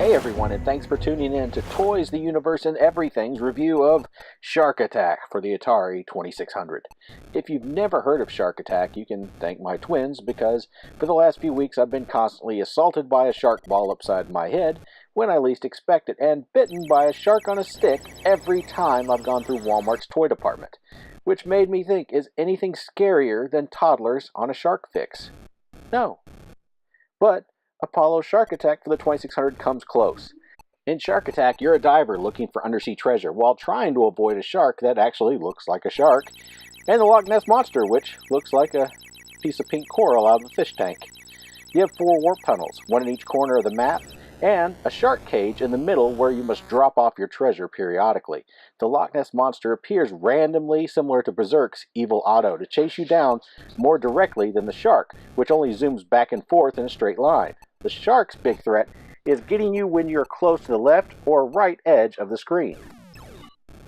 Hey everyone, and thanks for tuning in to Toys, the Universe, and Everything's review of Shark Attack for the Atari 2600. If you've never heard of Shark Attack, you can thank my twins, because for the last few weeks I've been constantly assaulted by a shark ball upside my head when I least expect it, and bitten by a shark on a stick every time I've gone through Walmart's toy department. Which made me think, is anything scarier than toddlers on a shark fix? No. But Apollo's Shark Attack for the 2600 comes close. In Shark Attack, you're a diver looking for undersea treasure while trying to avoid a shark that actually looks like a shark, and the Loch Ness Monster, which looks like a piece of pink coral out of a fish tank. You have 4 warp tunnels, one in each corner of the map, and a shark cage in the middle where you must drop off your treasure periodically. The Loch Ness Monster appears randomly, similar to Berserk's Evil Otto, to chase you down more directly than the shark, which only zooms back and forth in a straight line. The shark's big threat is getting you when you're close to the left or right edge of the screen.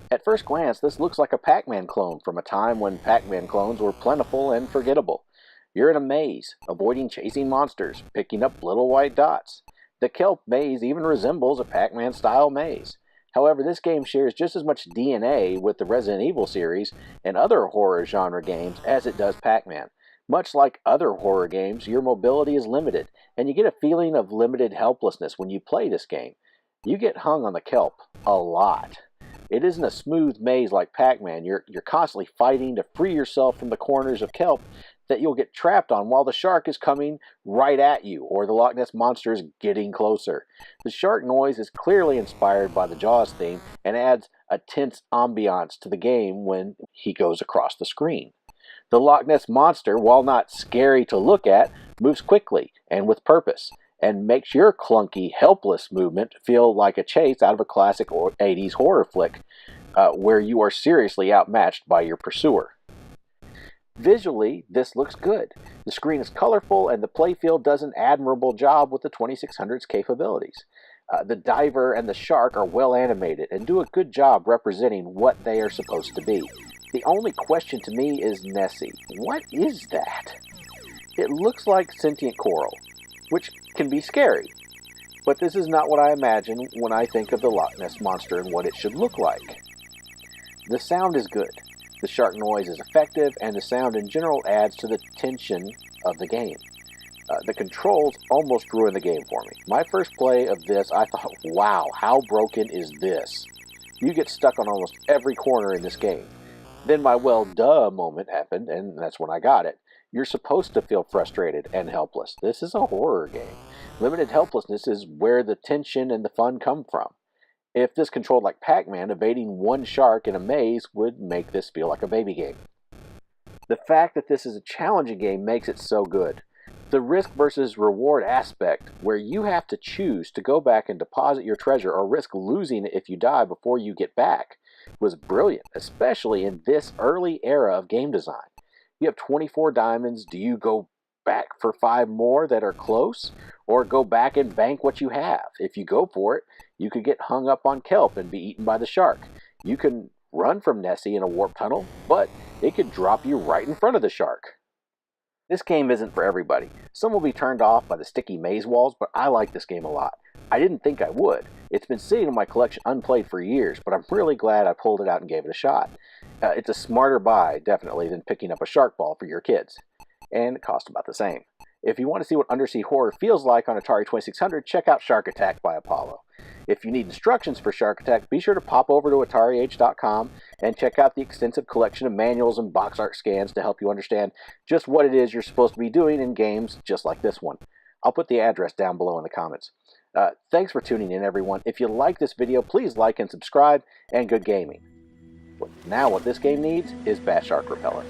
At first glance, this looks like a Pac-Man clone from a time when Pac-Man clones were plentiful and forgettable. You're in a maze, avoiding chasing monsters, picking up little white dots. The kelp maze even resembles a Pac-Man style maze. However, this game shares just as much DNA with the Resident Evil series and other horror genre games as it does Pac-Man. Much like other horror games, your mobility is limited, and you get a feeling of limited helplessness when you play this game. You get hung on the kelp a lot. It isn't a smooth maze like Pac-Man. You're constantly fighting to free yourself from the corners of kelp that you'll get trapped on while the shark is coming right at you, or the Loch Ness Monster is getting closer. The shark noise is clearly inspired by the Jaws theme and adds a tense ambiance to the game when he goes across the screen. The Loch Ness Monster, while not scary to look at, moves quickly and with purpose, and makes your clunky, helpless movement feel like a chase out of a classic 80s horror flick, where you are seriously outmatched by your pursuer. Visually, this looks good. The screen is colorful, and the playfield does an admirable job with the 2600's capabilities. The diver and the shark are well animated and do a good job representing what they are supposed to be. The only question to me is Nessie. What is that? It looks like sentient coral, which can be scary. But this is not what I imagine when I think of the Loch Ness Monster and what it should look like. The sound is good. The shark noise is effective, and the sound in general adds to the tension of the game. The controls almost ruined the game for me. My first play of this, I thought, wow, how broken is this? You get stuck on almost every corner in this game. Then my well duh moment happened, and that's when I got it. You're supposed to feel frustrated and helpless. This is a horror game. Limited helplessness is where the tension and the fun come from. If this controlled like Pac-Man, evading one shark in a maze would make this feel like a baby game. The fact that this is a challenging game makes it so good. The risk versus reward aspect, where you have to choose to go back and deposit your treasure or risk losing it if you die before you get back, was brilliant, especially in this early era of game design. You have 24 diamonds. Do you go back for 5 more that are close, or go back and bank what you have? If you go for it, you could get hung up on kelp and be eaten by the shark. You can run from Nessie in a warp tunnel, but it could drop you right in front of the shark. This game isn't for everybody. Some will be turned off by the sticky maze walls, but I like this game a lot. I didn't think I would. It's been sitting in my collection unplayed for years, but I'm really glad I pulled it out and gave it a shot. It's a smarter buy, definitely, than picking up a shark ball for your kids. And it costs about the same. If you want to see what undersea horror feels like on Atari 2600, check out Shark Attack by Apollo. If you need instructions for Shark Attack, be sure to pop over to AtariAge.com and check out the extensive collection of manuals and box art scans to help you understand just what it is you're supposed to be doing in games just like this one. I'll put the address down below in the comments. Thanks for tuning in, everyone. If you like this video, please like and subscribe, and good gaming. Now what this game needs is bat shark repellent.